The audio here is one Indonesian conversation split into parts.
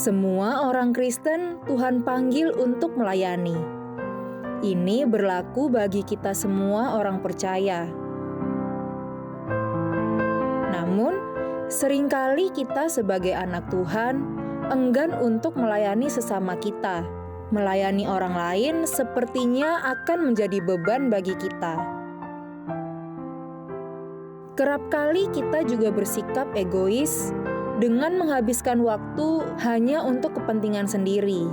Semua orang Kristen Tuhan panggil untuk melayani. Ini berlaku bagi kita semua orang percaya. Namun, seringkali kita sebagai anak Tuhan enggan untuk melayani sesama kita. Melayani orang lain sepertinya akan menjadi beban bagi kita. Kerap kali kita juga bersikap egois dengan menghabiskan waktu hanya untuk kepentingan sendiri.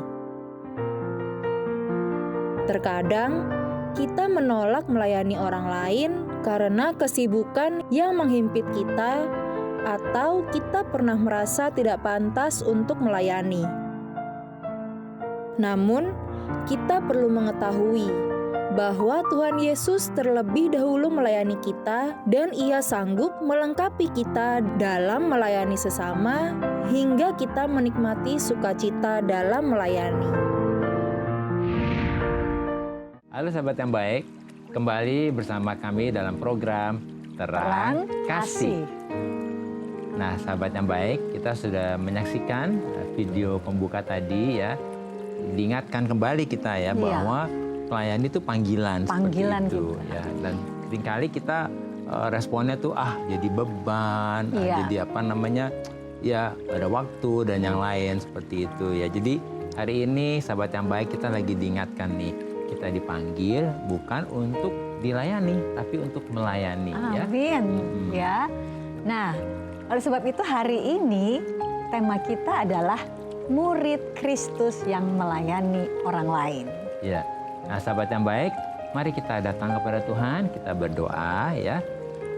Terkadang, kita menolak melayani orang lain karena kesibukan yang menghimpit kita, atau kita pernah merasa tidak pantas untuk melayani. Namun, kita perlu mengetahui bahwa Tuhan Yesus terlebih dahulu melayani kita dan Ia sanggup melengkapi kita dalam melayani sesama hingga kita menikmati sukacita dalam melayani. Halo sahabat yang baik, kembali bersama kami dalam program Terang Kasih. Nah sahabat yang baik, kita sudah menyaksikan video pembuka tadi ya. Diingatkan kembali kita ya bahwa pelayan itu panggilan seperti itu ya, dan seringkali kita responnya tuh jadi beban, jadi ya ada waktu dan yang lain seperti itu ya. Jadi hari ini sahabat yang baik, kita lagi diingatkan nih, kita dipanggil bukan untuk dilayani tapi untuk melayani. Amin ya. Nah, oleh sebab itu hari ini tema kita adalah murid Kristus yang melayani orang lain. Ya. Nah sahabat yang baik, mari kita datang kepada Tuhan, kita berdoa ya.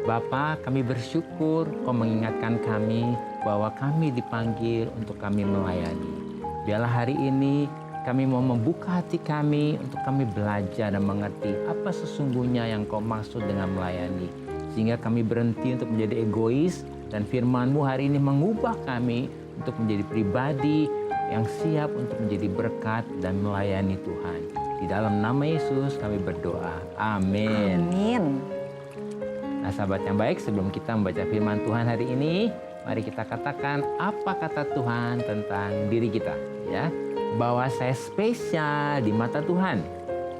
Bapa, kami bersyukur Kau mengingatkan kami bahwa kami dipanggil untuk kami melayani. Biarlah hari ini kami mau membuka hati kami untuk kami belajar dan mengerti apa sesungguhnya yang Kau maksud dengan melayani. Sehingga kami berhenti untuk menjadi egois dan firman-Mu hari ini mengubah kami untuk menjadi pribadi yang siap untuk menjadi berkat dan melayani Tuhan. Di dalam nama Yesus kami berdoa. Amin. Amin. Nah sahabat yang baik, sebelum kita membaca firman Tuhan hari ini, mari kita katakan apa kata Tuhan tentang diri kita ya. Bahwa saya spesial di mata Tuhan.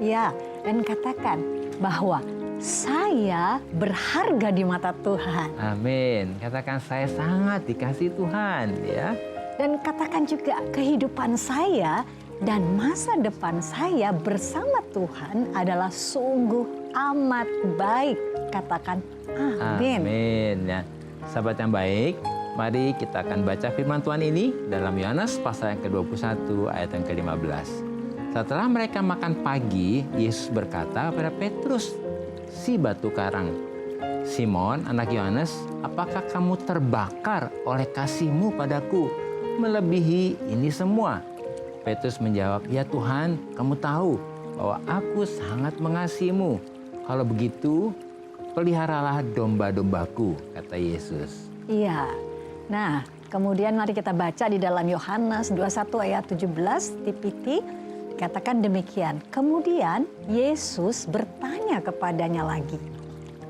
Ya, dan katakan bahwa saya berharga di mata Tuhan. Amin. Katakan saya sangat dikasihi Tuhan ya. Dan katakan juga kehidupan saya dan masa depan saya bersama Tuhan adalah sungguh amat baik. Katakan amin. Amin. Ya. Sahabat yang baik, mari kita akan baca firman Tuhan ini dalam Yohanes pasal yang ke-21 ayat yang ke-15. Setelah mereka makan pagi, Yesus berkata kepada Petrus, si batu karang, Simon, anak Yohanes, apakah kamu terbakar oleh kasih-Mu padaku melebihi ini semua? Petrus menjawab, ya Tuhan, kamu tahu bahwa aku sangat mengasihi-Mu. Kalau begitu, peliharalah domba-dombaku, kata Yesus. Iya. Nah, kemudian mari kita baca di dalam Yohanes 21 ayat 17, TPT, katakan demikian. Kemudian Yesus bertanya kepadanya lagi,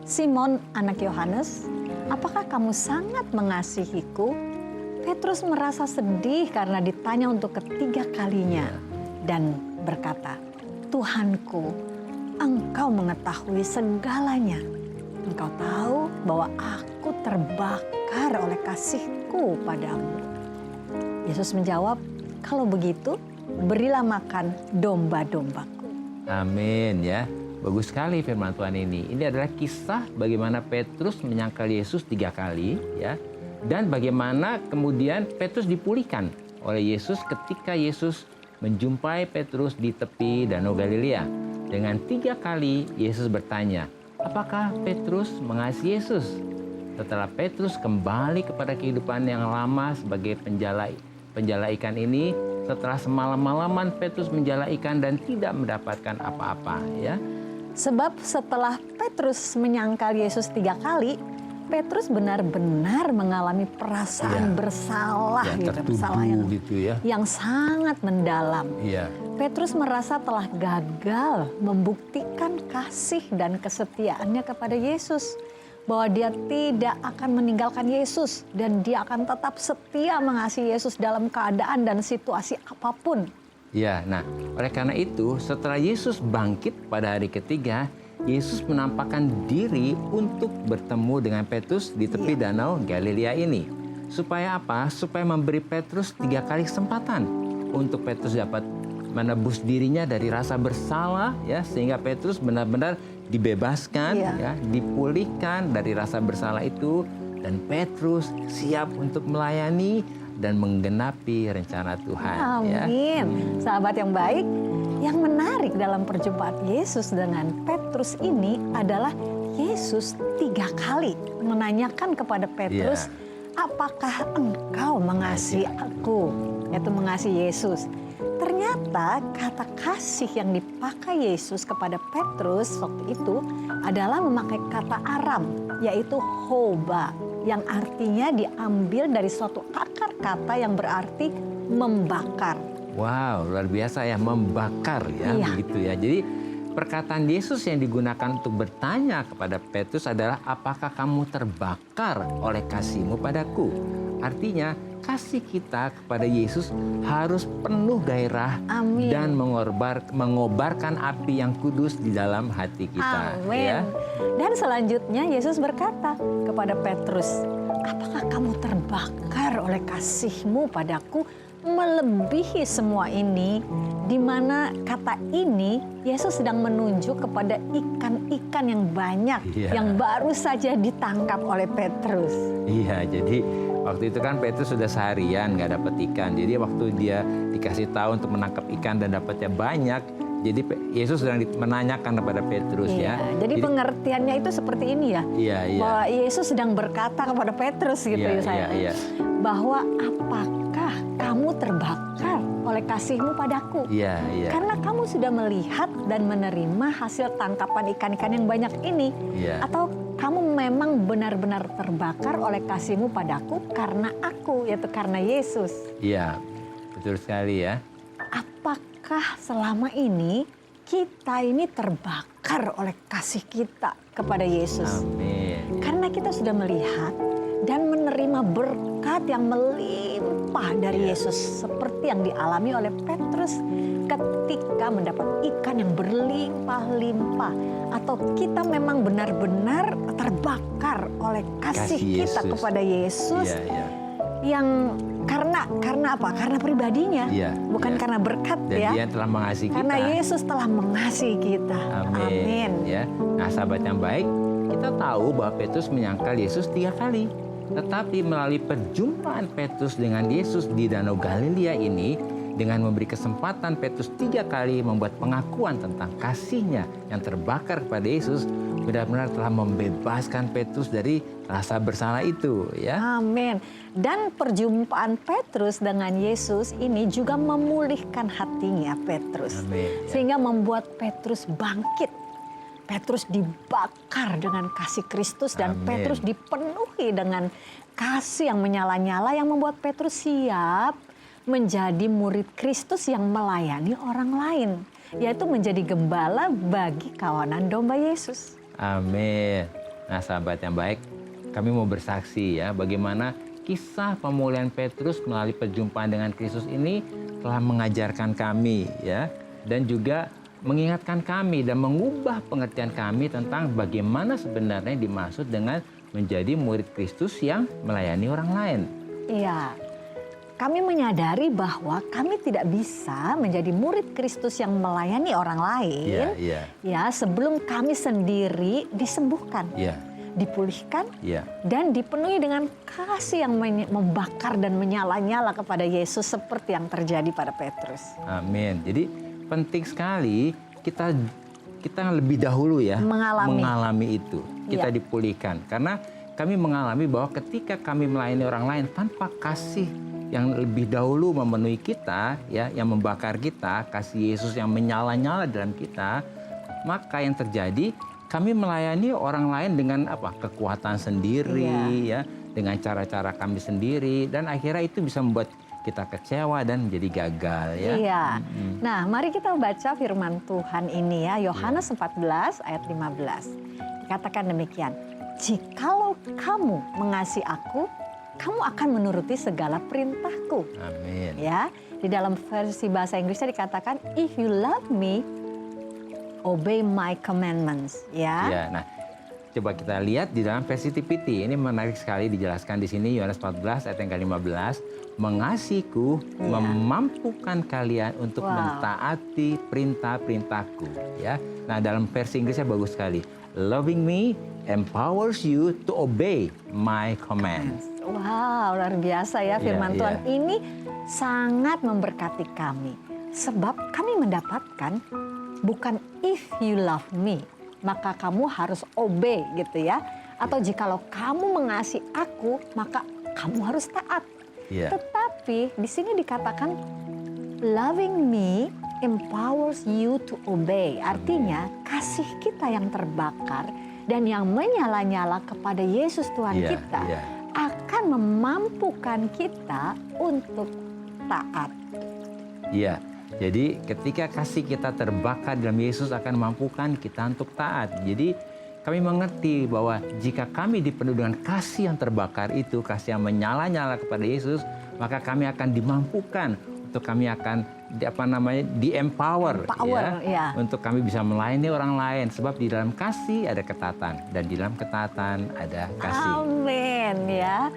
Simon, anak Yohanes, apakah kamu sangat mengasihiku? Petrus merasa sedih karena ditanya untuk ketiga kalinya dan berkata, Tuhanku, Engkau mengetahui segalanya. Engkau tahu bahwa aku terbakar oleh kasih-Ku padamu. Yesus menjawab, kalau begitu berilah makan domba-dombaku. Amin ya. Bagus sekali firman Tuhan ini. Ini adalah kisah bagaimana Petrus menyangkal Yesus 3 kali ya. Dan bagaimana kemudian Petrus dipulihkan oleh Yesus ketika Yesus menjumpai Petrus di tepi Danau Galilea. Dengan 3 kali Yesus bertanya, apakah Petrus mengasihi Yesus? Setelah Petrus kembali kepada kehidupan yang lama sebagai penjala ikan ini, setelah semalam-malaman Petrus menjala ikan dan tidak mendapatkan apa-apa ya. Sebab setelah Petrus menyangkal Yesus 3 kali, Petrus benar-benar mengalami perasaan bersalah, bersalah yang sangat mendalam. Petrus merasa telah gagal membuktikan kasih dan kesetiaannya kepada Yesus. bahwa dia tidak akan meninggalkan Yesus dan dia akan tetap setia mengasihi Yesus dalam keadaan dan situasi apapun. Ya, nah oleh karena itu setelah Yesus bangkit pada hari ketiga, Yesus menampakkan diri untuk bertemu dengan Petrus di tepi danau Galilea ini. Supaya apa? Supaya memberi Petrus 3 kali kesempatan untuk Petrus dapat menebus dirinya dari rasa bersalah, ya, sehingga Petrus benar-benar dibebaskan, ya, dipulihkan dari rasa bersalah itu, dan Petrus siap untuk melayani dan menggenapi rencana Tuhan. Amin. Sahabat yang baik, yang menarik dalam perjumpaan Yesus dengan Petrus ini adalah Yesus 3 kali menanyakan kepada Petrus, apakah engkau mengasihi aku? Yaitu mengasihi Yesus. Ternyata kata kasih yang dipakai Yesus kepada Petrus waktu itu adalah memakai kata Aram, yaitu hoba, yang artinya diambil dari suatu akar kata yang berarti membakar. Wow, luar biasa ya, membakar ya, begitu ya. Jadi perkataan Yesus yang digunakan untuk bertanya kepada Petrus adalah, apakah kamu terbakar oleh kasihmu padaku? Artinya kasih kita kepada Yesus harus penuh gairah dan mengobarkan api yang kudus di dalam hati kita. Amin. Ya. Dan selanjutnya Yesus berkata kepada Petrus, apakah kamu terbakar oleh kasihmu padaku melebihi semua ini? Di mana kata ini Yesus sedang menunjuk kepada ikan-ikan yang banyak yang baru saja ditangkap oleh Petrus. Iya, jadi waktu itu kan Petrus sudah seharian nggak dapat ikan. Jadi waktu dia dikasih tahu untuk menangkap ikan dan dapatnya banyak, jadi Yesus sedang menanyakan kepada Petrus ya. Jadi pengertiannya itu seperti ini ya. Bahwa Yesus sedang berkata kepada Petrus gitu bahwa apakah kamu terbakar oleh kasihmu padaku? Karena kamu sudah melihat dan menerima hasil tangkapan ikan-ikan yang banyak ini. Atau kamu memang benar-benar terbakar oleh kasihmu padaku karena aku, yaitu karena Yesus. Iya, betul sekali ya. Apakah selama ini kita ini terbakar oleh kasih kita kepada Yesus? Amin. Karena kita sudah melihat dan menerima berkat yang melimpah dari Yesus, seperti yang dialami oleh Petrus ketika mendapat ikan yang berlimpah-limpah. Atau kita memang benar-benar terbakar oleh kasih kita kepada Yesus yang karena apa? Karena pribadinya, bukan karena berkat. Dan Dia telah mengasihi kita. Karena Yesus telah mengasihi kita. Amin. Ya. Nah, sahabat yang baik, kita tahu bahwa Petrus menyangkal Yesus 3 kali. Tetapi melalui perjumpaan Petrus dengan Yesus di Danau Galilea ini, dengan memberi kesempatan Petrus 3 kali membuat pengakuan tentang kasihnya yang terbakar kepada Yesus, benar-benar telah membebaskan Petrus dari rasa bersalah itu. Ya. Amin. Dan perjumpaan Petrus dengan Yesus ini juga memulihkan hatinya Petrus. Amin. Sehingga membuat Petrus bangkit. Petrus dibakar dengan kasih Kristus dan Petrus dipenuhi dengan kasih yang menyala-nyala yang membuat Petrus siap menjadi murid Kristus yang melayani orang lain, yaitu menjadi gembala bagi kawanan domba Yesus. Amin. Nah, sahabat yang baik, kami mau bersaksi ya bagaimana kisah pemulihan Petrus melalui perjumpaan dengan Kristus ini telah mengajarkan kami ya, dan juga mengingatkan kami dan mengubah pengertian kami tentang bagaimana sebenarnya dimaksud dengan menjadi murid Kristus yang melayani orang lain. Iya, kami menyadari bahwa kami tidak bisa menjadi murid Kristus yang melayani orang lain ya sebelum kami sendiri disembuhkan, dipulihkan, dan dipenuhi dengan kasih yang membakar dan menyala-nyala kepada Yesus seperti yang terjadi pada Petrus. Amin. Jadi penting sekali kita lebih dahulu ya mengalami itu, kita dipulihkan, karena kami mengalami bahwa ketika kami melayani orang lain tanpa kasih yang lebih dahulu memenuhi kita ya, yang membakar kita, kasih Yesus yang menyala-nyala dalam kita, maka yang terjadi kami melayani orang lain dengan kekuatan sendiri ya, dengan cara-cara kami sendiri, dan akhirnya itu bisa membuat kita kecewa dan menjadi gagal ya. Iya. Nah, mari kita baca firman Tuhan ini ya, Yohanes 14 ayat 15. Dikatakan demikian, jikalau kamu mengasihi aku, kamu akan menuruti segala perintahku. Amin. Ya, di dalam versi bahasa Inggrisnya dikatakan, if you love me, obey my commandments. Ya. Ya, nah coba kita lihat di dalam versi TPT. Ini menarik sekali dijelaskan di sini Yohanes 14 ayat yang ke-15. Mengasihiku memampukan kalian untuk mentaati perintah-perintahku. Ya, nah dalam versi Inggrisnya bagus sekali. Loving me empowers you to obey my commands. Wow, luar biasa ya firman Tuhan ini sangat memberkati kami. Sebab kami mendapatkan bukan if you love me, maka kamu harus obey gitu ya. Atau jikalau kamu mengasihi aku, maka kamu harus taat. Tetapi di sini dikatakan loving me empowers you to obey. Artinya kasih kita yang terbakar dan yang menyala-nyala kepada Yesus Tuhan kita akan memampukan kita untuk taat. Iya. Jadi ketika kasih kita terbakar dalam Yesus akan memampukan kita untuk taat. Jadi kami mengerti bahwa jika kami dipenuhi dengan kasih yang terbakar itu, kasih yang menyala-nyala kepada Yesus, maka kami akan dimampukan untuk kami akan di-empower untuk kami bisa melayani orang lain. Sebab di dalam kasih ada ketaatan dan di dalam ketaatan ada kasih. Amin ya.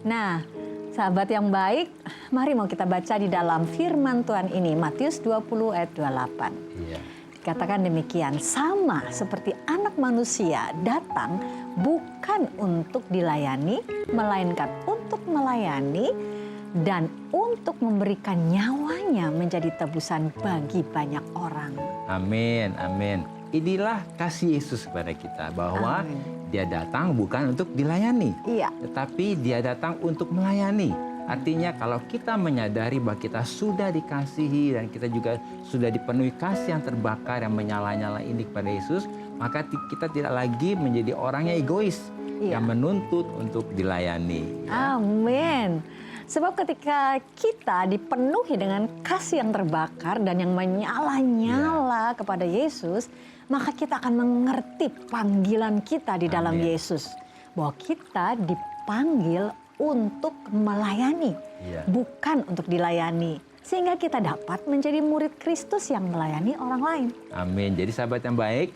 Nah, sahabat yang baik, mari mau kita baca di dalam firman Tuhan ini, Matius 20 ayat 28. Iya. Katakan demikian, sama seperti anak manusia datang bukan untuk dilayani, melainkan untuk melayani dan untuk memberikan nyawanya menjadi tebusan bagi banyak orang. Amin, amin. Inilah kasih Yesus kepada kita, bahwa Dia datang bukan untuk dilayani, tetapi Dia datang untuk melayani. Artinya kalau kita menyadari bahwa kita sudah dikasihi dan kita juga sudah dipenuhi kasih yang terbakar yang menyala-nyala ini kepada Yesus, maka kita tidak lagi menjadi orang yang egois, yang menuntut untuk dilayani. Amin. Sebab ketika kita dipenuhi dengan kasih yang terbakar dan yang menyala-nyala kepada Yesus, maka kita akan mengerti panggilan kita di dalam Yesus. Bahwa kita dipanggil untuk melayani, bukan untuk dilayani. Sehingga kita dapat menjadi murid Kristus yang melayani orang lain. Amin. Jadi sahabat yang baik,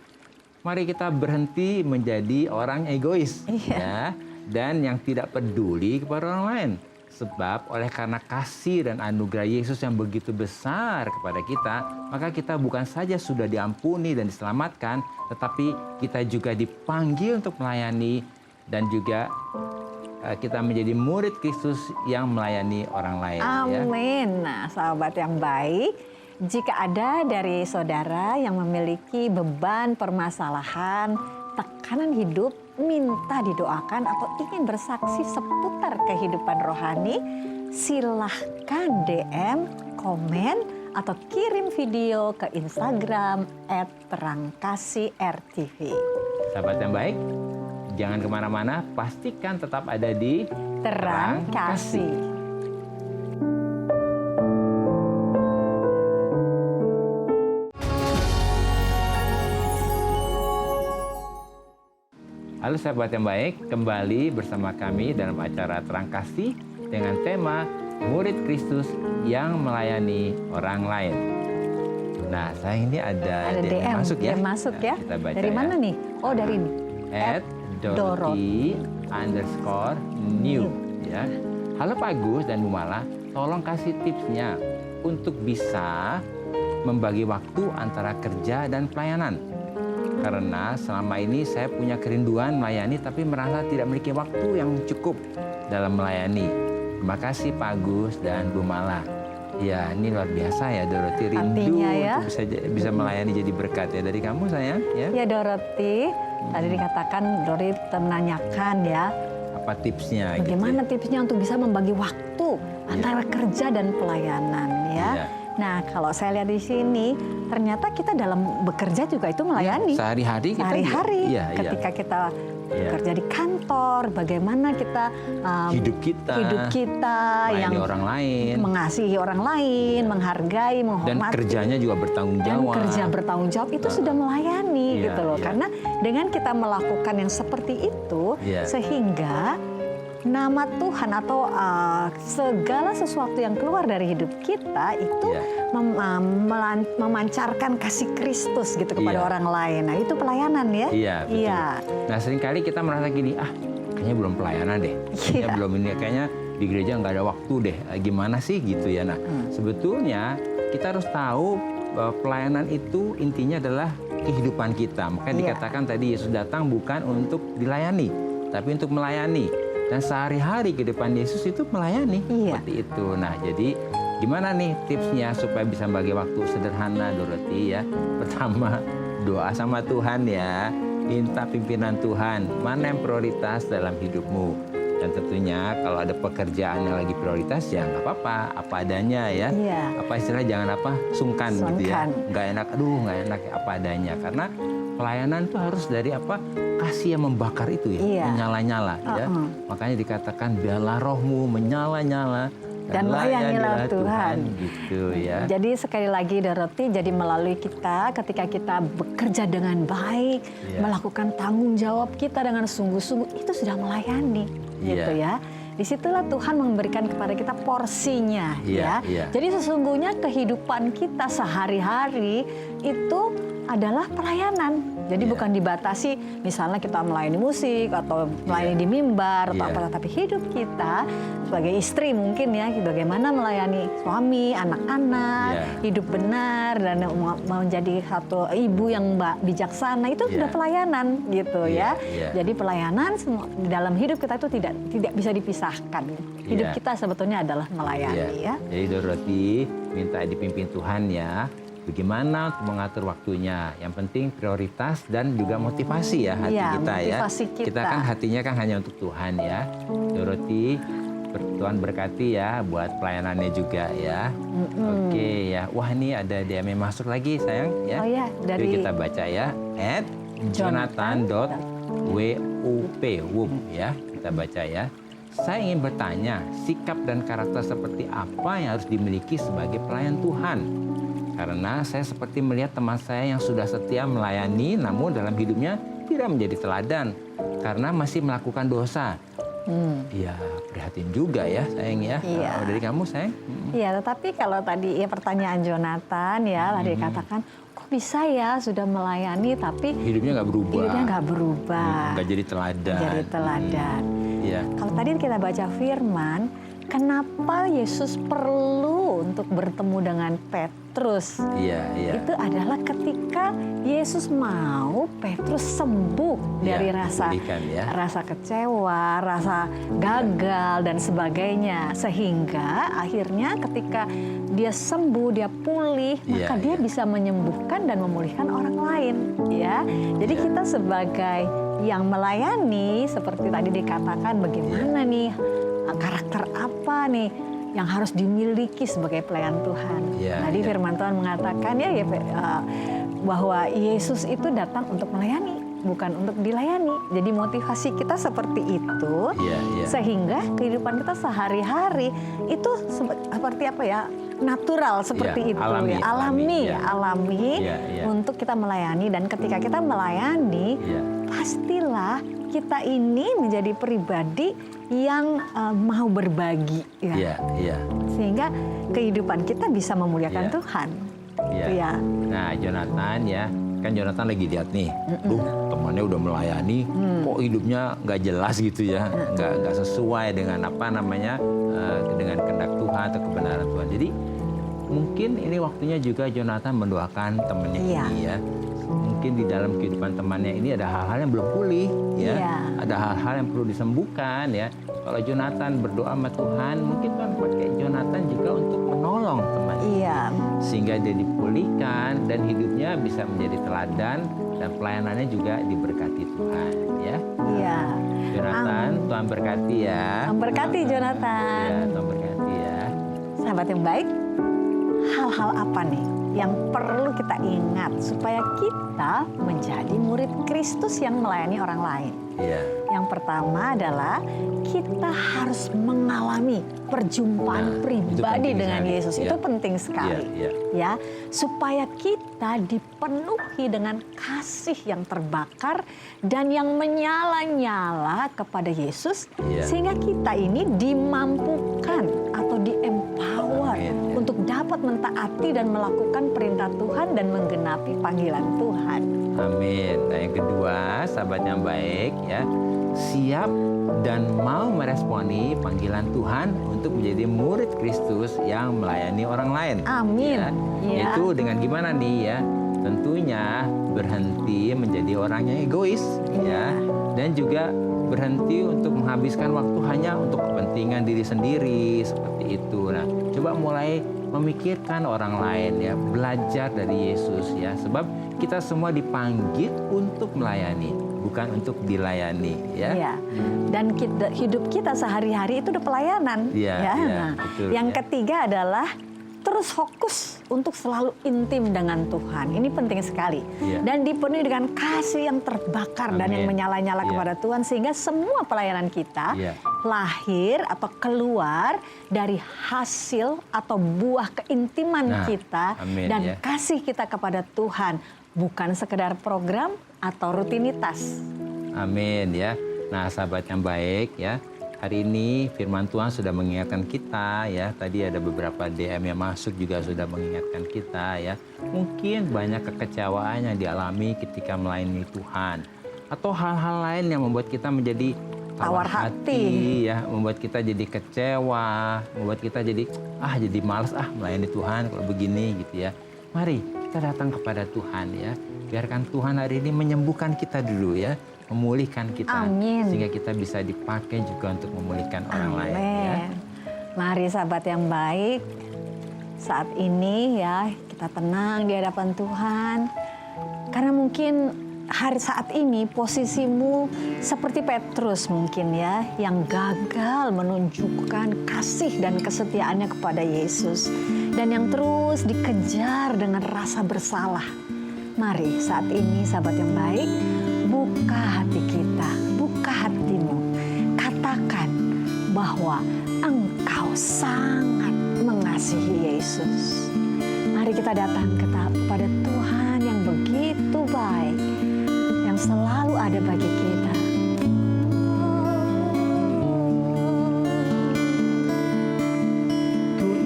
mari kita berhenti menjadi orang egois ya, dan yang tidak peduli kepada orang lain. Sebab oleh karena kasih dan anugerah Yesus yang begitu besar kepada kita, maka kita bukan saja sudah diampuni dan diselamatkan, tetapi kita juga dipanggil untuk melayani dan juga kita menjadi murid Kristus yang melayani orang lain. Amin. Nah, sahabat yang baik, jika ada dari saudara yang memiliki beban permasalahan, tekanan hidup, minta didoakan atau ingin bersaksi seputar kehidupan rohani, silahkan DM, komen, atau kirim video ke Instagram @terangkasih_rtv. Sahabat yang baik, jangan kemana-mana, pastikan tetap ada di Terang Kasih. Halo sahabat yang baik, kembali bersama kami dalam acara Terang Kasih dengan tema Murid Kristus yang melayani orang lain. Nah, saya ini ada DM masuk ya. Masuk ya. Kita baca dari mana nih? Oh, dari ini. @Dorothy_new ya. Halo Pak Agus dan Bu Mala, tolong kasih tipsnya untuk bisa membagi waktu antara kerja dan pelayanan. Karena selama ini saya punya kerinduan melayani tapi merasa tidak memiliki waktu yang cukup dalam melayani. Terima kasih Pak Agus dan Bu Mala. Ya, ini luar biasa ya Dorothy, rindu untuk bisa melayani jadi berkat ya dari kamu sayang ya. Ya Dorothy, tadi dikatakan Dorothy menanyakan ya. Apa tipsnya? Bagaimana gitu? tipsnya untuk bisa membagi waktu antara kerja dan pelayanan ya. Nah, kalau saya lihat di sini, ternyata kita dalam bekerja juga itu melayani. Sehari-hari kita. Sehari-hari. Ketika kita bekerja di kantor, bagaimana kita hidup kita yang orang lain, mengasihi orang lain, menghargai, menghormati. Dan kerjanya juga bertanggung jawab. Dan kerja bertanggung jawab itu sudah melayani gitu gitu loh. iya. Karena dengan kita melakukan yang seperti itu, Iya. sehingga nama Tuhan atau segala sesuatu yang keluar dari hidup kita itu Iya. memancarkan kasih Kristus gitu kepada Iya. orang lain. Nah, itu pelayanan ya. Iya, betul. Iya. Nah, seringkali kita merasa gini, kayaknya belum pelayanan deh. Kayaknya Iya. belum ini, kayaknya di gereja nggak ada waktu deh. Gimana sih gitu ya. Nah, sebetulnya kita harus tahu bahwa pelayanan itu intinya adalah kehidupan kita. Makanya Iya. dikatakan tadi Yesus datang bukan untuk dilayani, tapi untuk melayani. Dan sehari-hari kehidupan Yesus itu melayani. Iya. Seperti itu. Nah, jadi gimana nih tipsnya supaya bisa bagi waktu sederhana, Dorothy ya? Pertama, doa sama Tuhan ya. Minta pimpinan Tuhan. Mana yang prioritas dalam hidupmu? Dan tentunya kalau ada pekerjaan yang lagi prioritas ya nggak apa-apa, apa adanya ya. Iya. Apa istilahnya jangan sungkan gitu ya. Sungkan. Nggak enak, nggak enak apa adanya. Karena pelayanan itu harus dari kasih yang membakar itu ya, Iya. menyala-nyala ya. Makanya dikatakan biarlah rohmu menyala-nyala Dan layanilah Tuhan. gitu ya. Jadi sekali lagi Dorothy, jadi melalui kita ketika kita bekerja dengan baik, Iya. melakukan tanggung jawab kita dengan sungguh-sungguh, itu sudah melayani gitu ya. Disitulah Tuhan memberikan kepada kita porsinya Iya, ya. iya. Jadi sesungguhnya kehidupan kita sehari-hari itu adalah pelayanan. Jadi Iya. bukan dibatasi misalnya kita melayani musik atau melayani Iya. di mimbar atau Iya. apa, tapi hidup kita sebagai istri mungkin ya bagaimana melayani suami, anak-anak, Iya. hidup benar dan menjadi satu ibu yang bijaksana itu Iya. sudah pelayanan gitu Iya, ya. iya. Jadi pelayanan di dalam hidup kita itu tidak bisa dipisahkan. Hidup Iya. kita sebetulnya adalah melayani ya. Jadi Dorothy minta dipimpin Tuhan ya. Bagaimana untuk mengatur waktunya? Yang penting prioritas dan juga motivasi ya hati Iya, kita ya. motivasi kita. Kan hatinya kan hanya untuk Tuhan ya. Dorothy, Tuhan berkati ya buat pelayanannya juga ya. Oke ya. Wah, ini ada DM yang masuk lagi sayang ya. Oh ya, Yuk dari kita baca ya. @jonathan.wup ya. Kita baca ya. Saya ingin bertanya, sikap dan karakter seperti apa yang harus dimiliki sebagai pelayan Tuhan? Karena saya seperti melihat teman saya yang sudah setia melayani, namun dalam hidupnya tidak menjadi teladan karena masih melakukan dosa. Iya, prihatin juga ya sayang ya. Iya. Dari kamu sayang? Iya, tetapi kalau tadi ya pertanyaan Jonathan ya tadi dikatakan kok bisa ya sudah melayani tapi Hidupnya nggak berubah. hidupnya nggak berubah, Nggak jadi teladan. jadi teladan. Iya. Kalau tadi kita baca firman, kenapa Yesus perlu untuk bertemu dengan Petrus? Iya, iya. Itu adalah ketika Yesus mau Petrus sembuh Iya, dari rasa dipulihkan ya. rasa kecewa, rasa gagal dan sebagainya, sehingga akhirnya ketika dia sembuh, dia pulih, Iya, maka dia iya. bisa menyembuhkan dan memulihkan orang lain, ya. Jadi Iya. kita sebagai yang melayani seperti tadi dikatakan bagaimana Iya. nih karakter apa nih yang harus dimiliki sebagai pelayan Tuhan. Iya, Tadi iya. firman Tuhan mengatakan bahwa Yesus itu datang untuk melayani, bukan untuk dilayani. Jadi motivasi kita seperti itu, Iya, iya. sehingga kehidupan kita sehari-hari itu seperti apa ya, natural seperti Iya, itu alami, ya, iya. alami Iya, iya. untuk kita melayani. Dan ketika kita melayani, Iya. pastilah kita ini menjadi pribadi yang mau berbagi, ya. Iya, iya. Sehingga kehidupan kita bisa memuliakan Iya. Tuhan. Iya. Itu ya. Nah, Jonathan ya, kan Jonathan lagi lihat nih, temannya udah melayani, kok hidupnya nggak jelas gitu ya, nggak sesuai dengan dengan kehendak Tuhan atau kebenaran Tuhan. Jadi mungkin ini waktunya juga Jonathan mendoakan temannya Iya. ini ya. Mungkin di dalam kehidupan temannya ini ada hal-hal yang belum pulih ya, Iya. ada hal-hal yang perlu disembuhkan ya. Kalau Jonathan berdoa sama Tuhan, mungkin Tuhan pakai Jonathan juga untuk menolong temannya. Iya. Sehingga dia dipulihkan dan hidupnya bisa menjadi teladan dan pelayanannya juga diberkati Tuhan ya. Iya. Jonathan, Tuhan berkati ya. Tuhan berkati, Jonathan. Ya, Tuhan berkati ya. Sahabat yang baik, hal-hal apa nih yang perlu kita ingat supaya kita menjadi murid Kristus yang melayani orang lain. Iya. Yang pertama adalah kita harus mengalami perjumpaan Nah, pribadi itu penting dengan sekali. Yesus. Ya. Itu penting sekali. Iya, Ya, supaya kita dipenuhi dengan kasih yang terbakar dan yang menyala-nyala kepada Yesus, Iya. sehingga kita ini dimampukan atau di-empower Amin, ya. untuk dapat mentaati dan melakukan perintah Tuhan dan menggenapi panggilan Tuhan. Amin. Nah, yang kedua, sahabat yang baik ya, siap dan mau meresponi panggilan Tuhan untuk menjadi murid Kristus yang melayani orang lain. Amin. Ya. Ya. Itu dengan gimana nih ya? Tentunya berhenti menjadi orang yang egois ya, dan juga berhenti untuk menghabiskan waktu hanya untuk kepentingan diri sendiri seperti itu. Nah, coba mulai memikirkan orang lain ya, belajar dari Yesus ya, sebab kita semua dipanggil untuk melayani, bukan untuk dilayani ya. Ya. Dan hidup kita sehari-hari itu udah pelayanan. Iya, ya. iya, Nah, betul, yang ya. ketiga adalah terus fokus untuk selalu intim dengan Tuhan. Ini penting sekali. Iya. Dan dipenuhi dengan kasih yang terbakar dan yang Amin. menyala-nyala Iya. kepada Tuhan, sehingga semua pelayanan kita Iya. lahir atau keluar dari hasil atau buah keintiman Nah, kita amin, dan ya. kasih kita kepada Tuhan, bukan sekedar program atau rutinitas. Amin ya. Nah, sahabat yang baik ya, hari ini firman Tuhan sudah mengingatkan kita ya. Tadi ada beberapa DM yang masuk juga sudah mengingatkan kita ya. Mungkin banyak kekecewaan yang dialami ketika melayani Tuhan, atau hal-hal lain yang membuat kita menjadi Tawar hati. ya, membuat kita jadi kecewa, membuat kita jadi malas melayani Tuhan kalau begini gitu ya. Mari kita datang kepada Tuhan ya. Biarkan Tuhan hari ini menyembuhkan kita dulu ya, memulihkan kita. Amin. Sehingga kita bisa dipakai juga untuk memulihkan orang lain ya. Amin. Mari sahabat yang baik, saat ini ya kita tenang di hadapan Tuhan. Karena mungkin saat ini posisimu seperti Petrus mungkin ya, yang gagal menunjukkan kasih dan kesetiaannya kepada Yesus. Dan yang terus dikejar dengan rasa bersalah. Mari saat ini sahabat yang baik, buka hati kita, buka hatimu. Katakan bahwa engkau sangat mengasihi Yesus. Mari kita datang kepada Tuhan yang begitu baik, yang selalu ada bagi kita.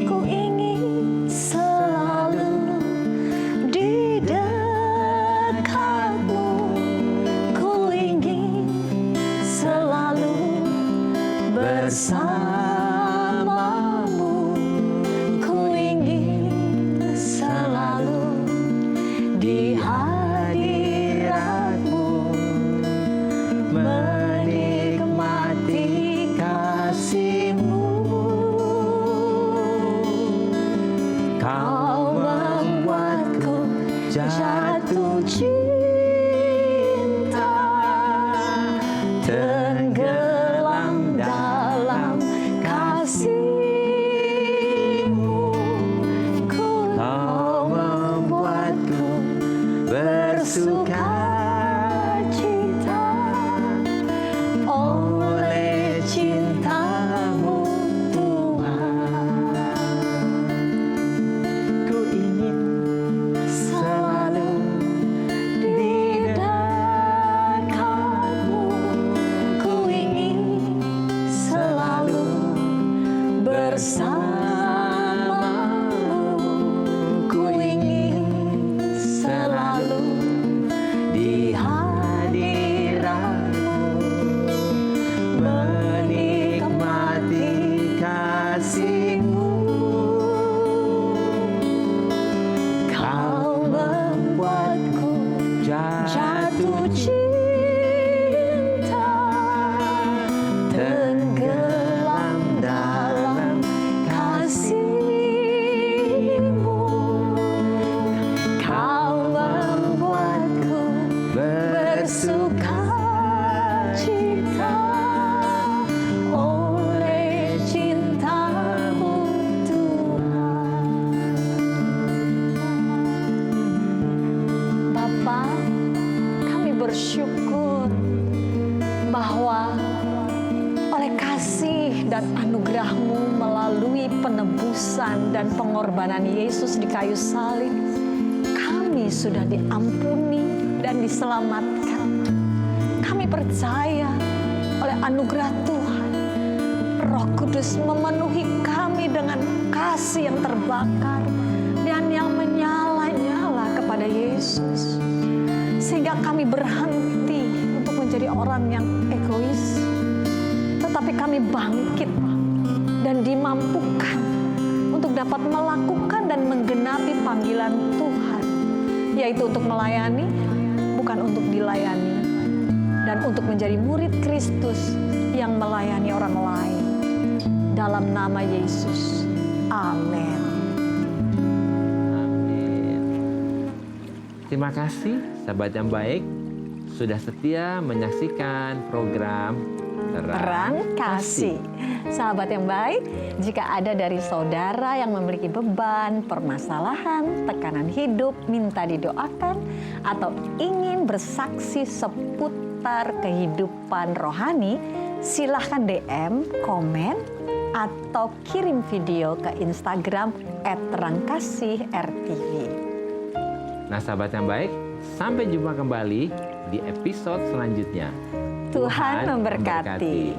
Ku ingin selalu di dekatmu. Ku ingin selalu bersamamu. Ku ingin selalu di hadiratmu, menikmati kasih-Mu. Kau membuatku jatuh cinta, tenggelam dalam kasih-Mu. Kau membuatku bersuka cita oleh cinta-Mu, Tuhan. Ku ingin selalu di dekatmu. Ku ingin selalu bersamamu. Ku ingin selalu di hadiratmu, menikmati kasih-Mu. Kau membuatku jatuh cinta, tenggelam dalam kasih-Mu. Kau membuatku bersuka cita oleh cinta-Mu, Tuhan. bersyukur bahwa oleh kasih dan anugerah-Mu melalui penebusan dan pengorbanan Yesus di kayu salib, kami sudah diampuni dan diselamatkan. Kami percaya oleh anugerah Tuhan, Roh Kudus memenuhi kami dengan kasih yang terbakar dan yang menyala-nyala kepada Yesus. Sehingga kami berhenti untuk menjadi orang yang egois, tetapi kami bangkit dan dimampukan untuk dapat melakukan dan menggenapi panggilan Tuhan, yaitu untuk melayani, bukan untuk dilayani, dan untuk menjadi murid Kristus yang melayani orang lain. Dalam nama Yesus, amin. Amin. Terima kasih sahabat yang baik sudah setia menyaksikan program Terang Kasih. Sahabat yang baik, jika ada dari saudara yang memiliki beban, permasalahan, tekanan hidup, minta didoakan, atau ingin bersaksi seputar kehidupan rohani, silahkan DM, komen, atau kirim video ke Instagram @terangkasih_rtv. Nah sahabat yang baik, sampai jumpa kembali di episode selanjutnya. Tuhan memberkati.